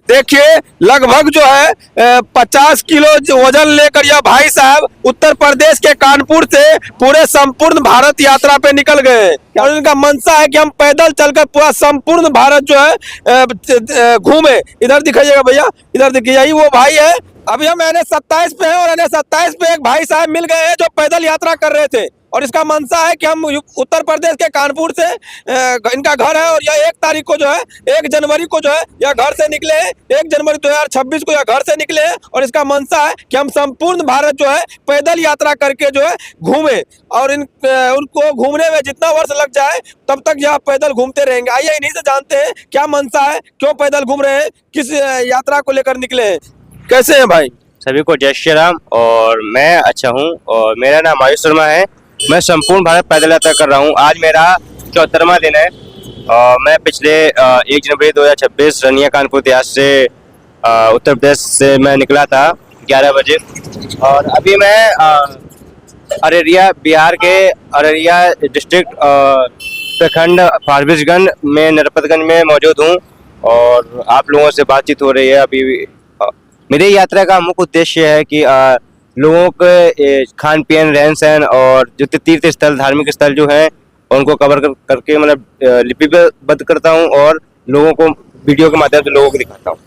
देखिए लगभग जो है 50 किलो वजन लेकर यह भाई साहब उत्तर प्रदेश के कानपुर से पूरे संपूर्ण भारत यात्रा पे निकल गए और इनका मनसा है कि हम पैदल चलकर पूरा संपूर्ण भारत जो है घूमे। इधर दिखाइएगा भैया, इधर देखिए, यही वो भाई है। अभी हम NH-27 पे हैं और NH-27 पे एक भाई साहब मिल गए हैं जो पैदल यात्रा कर रहे थे और इसका मनसा है कि हम उत्तर प्रदेश के कानपुर से इनका घर है और यह 1 तारीख को जो है 1 जनवरी को जो है यह घर से निकले हैं। 1 जनवरी 2026 को यह घर से निकले हैं और इसका मनसा है कि हम संपूर्ण भारत जो है पैदल यात्रा करके जो है घूमे और उनको घूमने में जितना वर्ष लग जाए तब तक यह पैदल घूमते रहेंगे। आइए इन्हीं से जानते हैं क्या मनसा है, क्यों पैदल घूम रहे हैं, किस यात्रा को लेकर निकले हैं। कैसे हैं भाई? सभी को जय श्री राम। और मैं अच्छा हूँ और मेरा नाम आयुष शर्मा है। मैं संपूर्ण भारत पैदल यात्रा कर रहा हूँ। आज मेरा 74वां दिन है और मैं पिछले 1 जनवरी 2026 रनिया कानपुर इतिहास से उत्तर प्रदेश से मैं निकला था 11 बजे और अभी मैं अररिया, बिहार के अररिया डिस्ट्रिक्ट प्रखंड फारबिसगंज में नरपतगंज में मौजूद हूँ और आप लोगों से बातचीत हो रही है। अभी मेरी यात्रा का मुख्य उद्देश्य है कि लोगों के खान पीन, रहन सहन और जो तीर्थ स्थल, धार्मिक स्थल जो हैं उनको कवर करके मतलब लिपिबद्ध करता हूं और लोगों को वीडियो के माध्यम से लोगों को दिखाता हूं।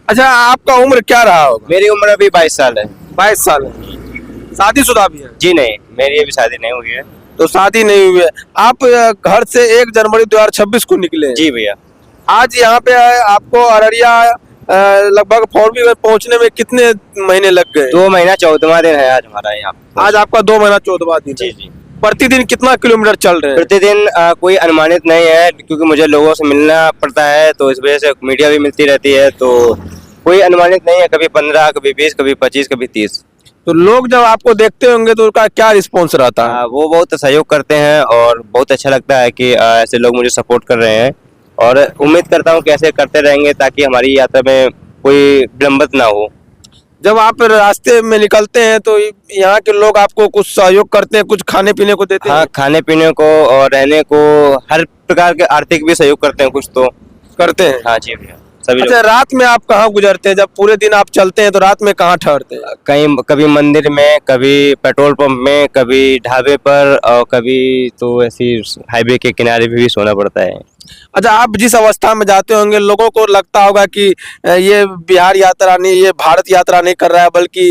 अच्छा, आपका उम्र क्या रहा होगा? मेरी उम्र अभी 22 साल है। 22 साल है। शादीशुदा भी है? जी नहीं, मेरी अभी शादी नहीं हुई है। तो शादी नहीं हुई है। आप घर से 1 जनवरी 2026 को निकले? जी भैया। आज यहाँ पे आपको अररिया लगभग 4 व्हीलर पहुँचने में कितने महीने लग गए? 2 महीना 14वां दिन है आज हमारा यहाँ। आज आपका 2 महीना 14वां दिन। जी जी। प्रतिदिन कितना किलोमीटर चल रहे हैं? प्रतिदिन कोई अनुमानित नहीं है क्योंकि मुझे लोगों से मिलना पड़ता है तो इस वजह से मीडिया भी मिलती रहती है, तो कोई अनुमानित नहीं है। कभी 15, कभी 20, कभी 25, कभी 30। तो लोग जब आपको देखते होंगे तो उनका क्या रिस्पॉन्स रहता है? वो बहुत सहयोग करते हैं और बहुत अच्छा लगता है कि ऐसे लोग मुझे सपोर्ट कर रहे हैं और उम्मीद करता हूँ कि ऐसे करते रहेंगे ताकि हमारी यात्रा में कोई विलंबित ना हो। जब आप रास्ते में निकलते हैं तो यहाँ के लोग आपको कुछ सहयोग करते हैं, कुछ खाने पीने को देते हैं? हाँ, खाने पीने को और रहने को हर प्रकार के आर्थिक भी सहयोग करते हैं, कुछ तो करते हैं। हाँ जी भैया, सभी अच्छा, रात में आप कहाँ गुजरते हैं? जब पूरे दिन आप चलते हैं तो रात में कहाँ ठहरते हैं? कहीं कभी मंदिर में, कभी पेट्रोल पंप में, कभी ढाबे पर और कभी तो ऐसी हाईवे के किनारे भी सोना पड़ता है। अच्छा, आप जिस अवस्था में जाते होंगे लोगों को लगता होगा कि ये बिहार यात्रा नहीं, ये भारत यात्रा नहीं कर रहा है बल्कि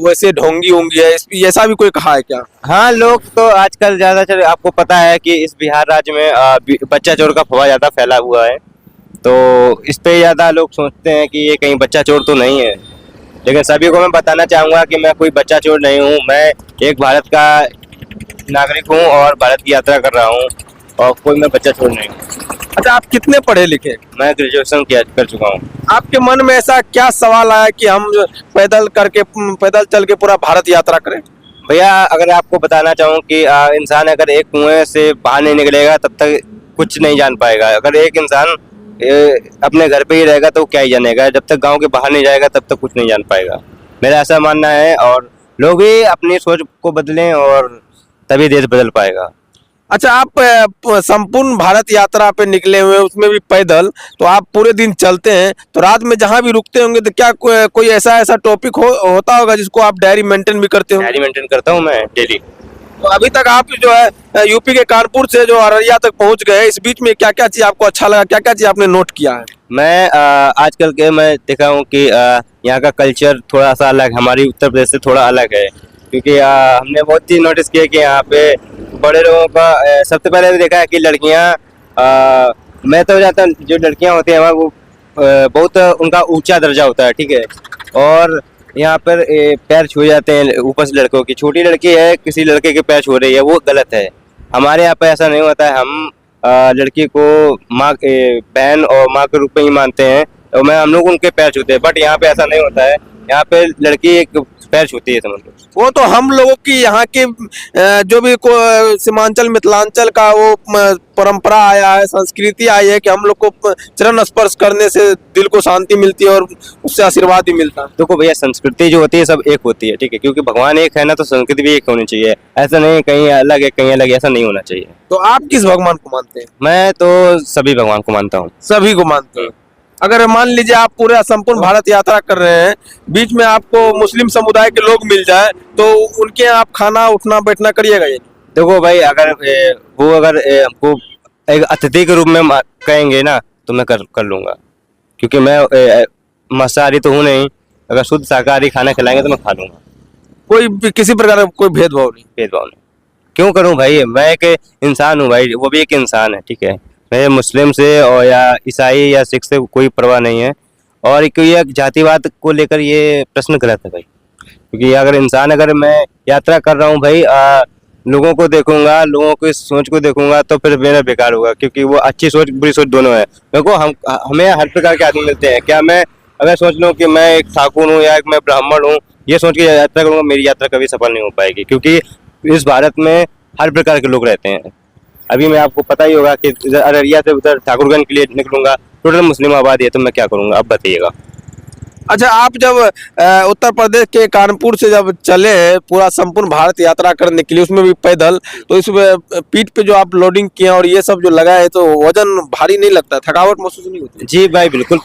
वैसे ढोंगी होंगी है, ऐसा भी कोई कहा है क्या? हाँ, लोग तो आजकल ज्यादातर आपको पता है कि इस बिहार राज्य में बच्चा चोर का फौवा ज्यादा फैला हुआ है, तो इस पे ज्यादा लोग सोचते हैं कि ये कहीं बच्चा चोर तो नहीं है। लेकिन सभी को मैं बताना चाहूँगा कि मैं कोई बच्चा चोर नहीं हूँ। मैं एक भारत का नागरिक हूँ और भारत की यात्रा कर रहा हूँ और कोई मैं बच्चा चोर नहीं हूँ। अच्छा, आप कितने पढ़े लिखे? मैं ग्रेजुएशन कर चुका हूँ। आपके मन में ऐसा क्या सवाल आया कि हम पैदल चल के पूरा भारत यात्रा करें? भैया, अगर आपको बताना चाहूँ कि इंसान अगर एक कुएं से बाहर नहीं निकलेगा तब तक कुछ नहीं जान पाएगा। अगर एक इंसान अपने घर पे ही रहेगा तो क्या ही जानेगा। जब तक गांव के बाहर नहीं जाएगा तब तक कुछ नहीं जान पाएगा। मेरा ऐसा मानना है और लोग भी अपनी सोच को बदलें और तभी देश बदल पाएगा। अच्छा, आप संपूर्ण भारत यात्रा पे निकले हुए, उसमें भी पैदल, तो आप पूरे दिन चलते हैं तो रात में जहाँ भी रुकते होंगे तो क्या कोई ऐसा टॉपिक होता होगा जिसको आप डायरी मेंटेन भी करते हो? डायरी मेंटेन करता हूँ मैं डेली। तो अभी तक आप जो है यूपी के कानपुर से जो अररिया तक पहुंच गए, इस बीच में क्या क्या चीज आपको अच्छा लगा, क्या क्या चीज आपने नोट किया है? मैं आजकल के मैं देखा हूँ कि यहाँ का कल्चर थोड़ा सा अलग, हमारी उत्तर प्रदेश से थोड़ा अलग है क्योंकि हमने बहुत चीज नोटिस किया कि यहाँ पे बड़े लोगों का सबसे पहले भी देखा है कि लड़कियाँ, मैं तो जाता हूँ जो लड़कियाँ होती हैं वो बहुत उनका ऊंचा दर्जा होता है, ठीक है, और यहाँ पर पैर छू जाते हैं ऊपर से लड़कों की। छोटी लड़की है, किसी लड़के के पैर छू रही है, वो गलत है। हमारे यहाँ पे ऐसा नहीं होता है। हम लड़की को माँ, बहन और माँ के रूप में ही मानते हैं तो हम लोग उनके पैर छूते हैं, बट यहाँ पे ऐसा नहीं होता है। यहाँ पे लड़की एक पैर छूती है, समझ लो। वो तो हम लोगों की यहाँ के जो भी सीमांचल मिथिलांचल का वो परंपरा आया है, संस्कृति आई है कि हम लोग को चरण स्पर्श करने से दिल को शांति मिलती है और उससे आशीर्वाद भी मिलता है। देखो भैया, संस्कृति जो होती है सब एक होती है, ठीक है, क्योंकि भगवान एक है ना, तो संस्कृति भी एक होनी चाहिए। ऐसा नहीं कहीं अलग है कहीं अलग, ऐसा नहीं होना चाहिए। तो आप किस भगवान को मानते हैं? मैं तो सभी भगवान को मानता हूँ। सभी को मानते हैं। अगर मान लीजिए आप पूरा संपूर्ण भारत यात्रा कर रहे हैं, बीच में आपको मुस्लिम समुदाय के लोग मिल जाए तो उनके यहाँ आप खाना उठना बैठना करिएगा ये? देखो भाई, अगर वो अगर हमको एक अतिथि के रूप में कहेंगे ना, तो मैं कर लूंगा, क्योंकि मैं मांसाहारी तो हूँ नहीं। अगर शुद्ध शाकाहारी खाना खिलाएंगे तो मैं खा लूंगा। कोई भी किसी प्रकार का कोई भेदभाव नहीं? भेदभाव नहीं, क्यों करूं भाई, मैं एक इंसान हूं भाई, वो भी एक इंसान है, ठीक है। मैं मुस्लिम से और या ईसाई या सिख से कोई परवाह नहीं है। और कोई एक जातिवाद को लेकर ये प्रश्न गलत है भाई, क्योंकि अगर मैं यात्रा कर रहा हूं भाई, लोगों को देखूंगा, लोगों की सोच को देखूंगा, तो फिर मेरा बेकार होगा, क्योंकि वो अच्छी सोच बुरी सोच दोनों है। देखो हमें हर प्रकार के आदमी मिलते हैं। क्या मैं अगर सोच लूं कि मैं एक ठाकुर हूँ या एक मैं ब्राह्मण हूँ, ये सोच के यात्रा करूंगा, मेरी यात्रा कभी सफल नहीं हो पाएगी, क्योंकि इस भारत में हर प्रकार के लोग रहते हैं। अभी मैं आपको पता ही होगा कि अररिया से उधर ठाकुरगंज के लिए निकलूंगा, टोटल मुस्लिम आबादी है, तो मैं क्या करूंगा, अब बताइएगा। अच्छा, आप जब उत्तर प्रदेश के कानपुर से जब चले पूरा संपूर्ण भारत यात्रा करने के लिए, उसमें भी पैदल, तो इसमें पीठ पे जो आप लोडिंग किए और ये सब जो लगाए, तो वजन भारी नहीं लगता, थकावट महसूस नहीं होती? जी भाई बिल्कुल,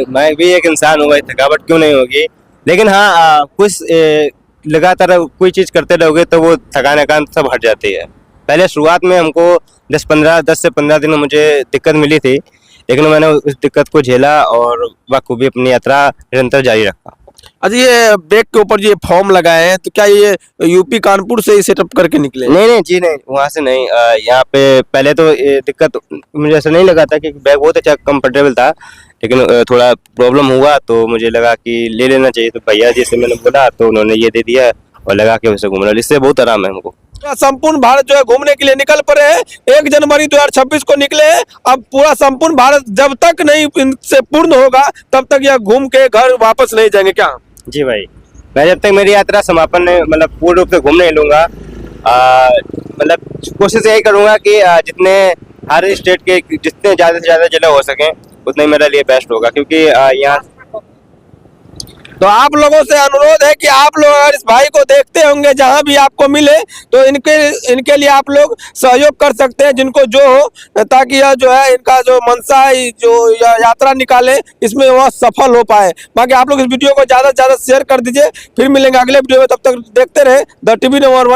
मैं भी एक इंसान हूँ भाई, थकावट क्यों नहीं होगी। लेकिन हाँ, कुछ लगातार कोई चीज करते रहोगे तो वो थकान सब हट जाती है। पहले शुरुआत में हमको 10 से 15 दिन मुझे दिक्कत मिली थी, लेकिन मैंने उस दिक्कत को झेला और बखूबी अपनी यात्रा निरंतर जारी रखा। अच्छा, ये बैग के ऊपर जो ये फॉर्म लगाए हैं, तो क्या ये यूपी कानपुर से ही सेटअप करके निकले? नहीं जी नहीं, वहाँ से नहीं। यहाँ पे पहले तो ये दिक्कत मुझे ऐसा नहीं लगा था, क्योंकि बैग बहुत अच्छा कंफर्टेबल था, लेकिन थोड़ा प्रॉब्लम हुआ तो मुझे लगा कि ले लेना चाहिए। तो भैया जी से मैंने बोला तो उन्होंने ये दे दिया और लगा के वैसे घूम रहा, इससे बहुत आराम है हमको। संपूर्ण भारत जो है घूमने के लिए निकल पड़े हैं। 1 जनवरी 2026 को निकले हैं। अब पूरा संपूर्ण भारत जब तक नहीं इनसे पूर्ण होगा, तब तक यह घूम के घर वापस नहीं जाएंगे क्या? जी भाई, मैं जब तक मेरी यात्रा समापन नहीं, मतलब पूर्ण रूप से घूम नहीं लूंगा, मतलब कोशिश यही करूंगा कि जितने हर स्टेट के जितने ज्यादा से ज्यादा जिले हो सकें, उतने ही मेरे लिए बेस्ट होगा, क्योंकि यहाँ तो आप लोगों से अनुरोध है कि आप लोग अगर इस भाई को देखते होंगे जहां भी आपको मिले, तो इनके लिए आप लोग सहयोग कर सकते हैं, जिनको जो हो, ताकि यह जो है इनका जो मंशा है, जो यात्रा निकाले, इसमें वह सफल हो पाए। बाकी आप लोग इस वीडियो को ज़्यादा से ज़्यादा शेयर कर दीजिए। फिर मिलेंगे अगले वीडियो में, तब तक देखते रहे द टीवी नंबर 1।